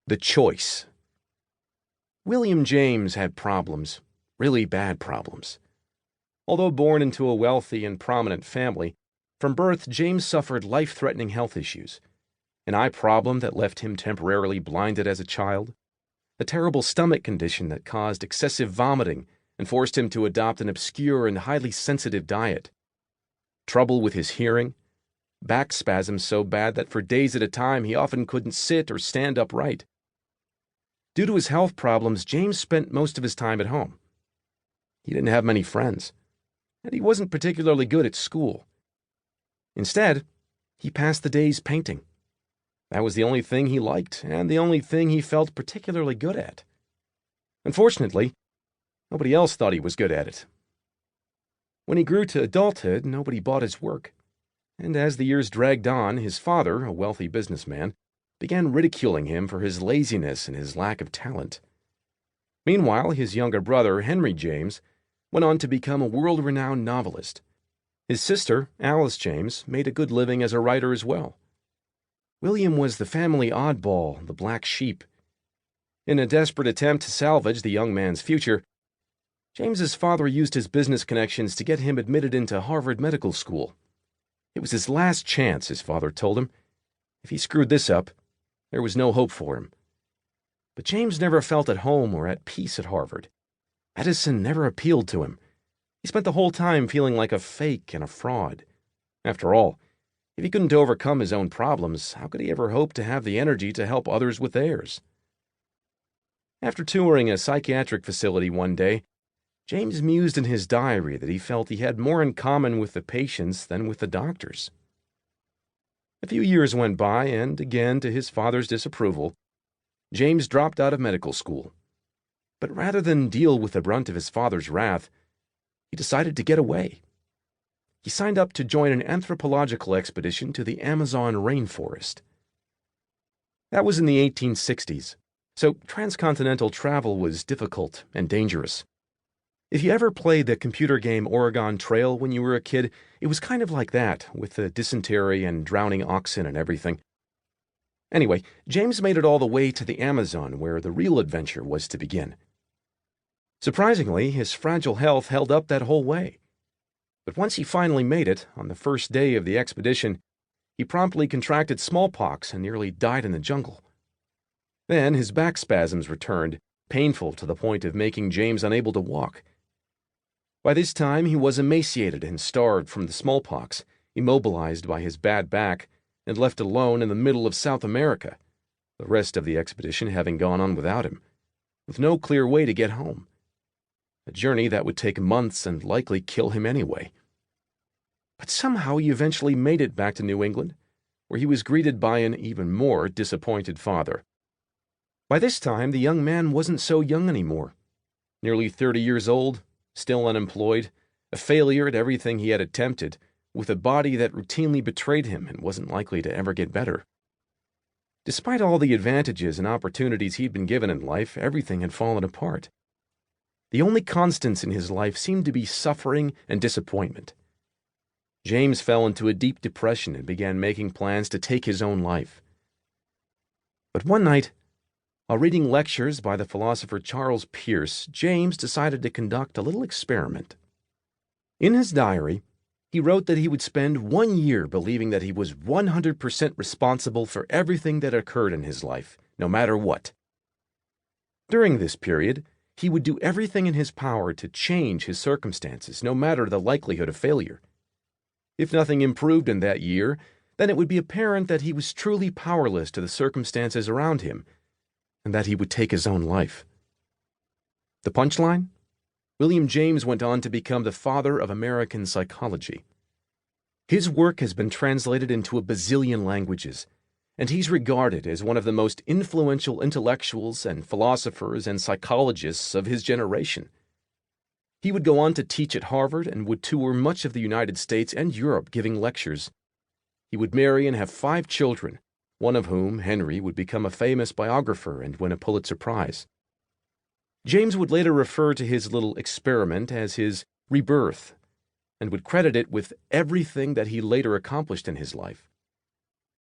The choice. William James had problems, really bad problems. Although born into a wealthy and prominent family, from birth James suffered life-threatening health issues. An eye problem that left him temporarily blinded as a child, a terrible stomach condition that caused excessive vomiting and forced him to adopt an obscure and highly sensitive diet, trouble with his hearing, back spasms so bad that for days at a time he often couldn't sit or stand upright. Due to his health problems, James spent most of his time at home. He didn't have many friends, and he wasn't particularly good at school. Instead, he passed the days painting. That was the only thing he liked, and the only thing he felt particularly good at. Unfortunately, nobody else thought he was good at it. When he grew to adulthood, nobody bought his work, and as the years dragged on, his father, a wealthy businessman, began ridiculing him for his laziness and his lack of talent. Meanwhile, his younger brother, Henry James, went on to become a world-renowned novelist. His sister, Alice James, made a good living as a writer as well. William was the family oddball, the black sheep. In a desperate attempt to salvage the young man's future, James's father used his business connections to get him admitted into Harvard Medical School. It was his last chance, his father told him. If he screwed this up, there was no hope for him. But James never felt at home or at peace at Harvard. Medicine never appealed to him. He spent the whole time feeling like a fake and a fraud. After all, if he couldn't overcome his own problems, how could he ever hope to have the energy to help others with theirs? After touring a psychiatric facility one day, James mused in his diary that he felt he had more in common with the patients than with the doctors. A few years went by, and again, to his father's disapproval, James dropped out of medical school. But rather than deal with the brunt of his father's wrath, he decided to get away. He signed up to join an anthropological expedition to the Amazon rainforest. That was in the 1860s, so transcontinental travel was difficult and dangerous. If you ever played the computer game Oregon Trail when you were a kid, it was kind of like that, with the dysentery and drowning oxen and everything. Anyway, James made it all the way to the Amazon, where the real adventure was to begin. Surprisingly, his fragile health held up that whole way. But once he finally made it, on the first day of the expedition, he promptly contracted smallpox and nearly died in the jungle. Then his back spasms returned, painful to the point of making James unable to walk. By this time, he was emaciated and starved from the smallpox, immobilized by his bad back, and left alone in the middle of South America, the rest of the expedition having gone on without him, with no clear way to get home. A journey that would take months and likely kill him anyway. But somehow he eventually made it back to New England, where he was greeted by an even more disappointed father. By this time, the young man wasn't so young anymore. Nearly 30 years old, still unemployed, a failure at everything he had attempted, with a body that routinely betrayed him and wasn't likely to ever get better. Despite all the advantages and opportunities he'd been given in life, everything had fallen apart. The only constants in his life seemed to be suffering and disappointment. James fell into a deep depression and began making plans to take his own life. But one night, while reading lectures by the philosopher Charles Peirce, James decided to conduct a little experiment. In his diary, he wrote that he would spend 1 year believing that he was 100% responsible for everything that occurred in his life, no matter what. During this period, he would do everything in his power to change his circumstances, no matter the likelihood of failure. If nothing improved in that year, then it would be apparent that he was truly powerless to the circumstances around him, and that he would take his own life. The punchline? William James went on to become the father of American psychology. His work has been translated into a bazillion languages, and he's regarded as one of the most influential intellectuals and philosophers and psychologists of his generation. He would go on to teach at Harvard and would tour much of the United States and Europe giving lectures. He would marry and have 5 children, one of whom, Henry, would become a famous biographer and win a Pulitzer Prize. James would later refer to his little experiment as his rebirth, and would credit it with everything that he later accomplished in his life.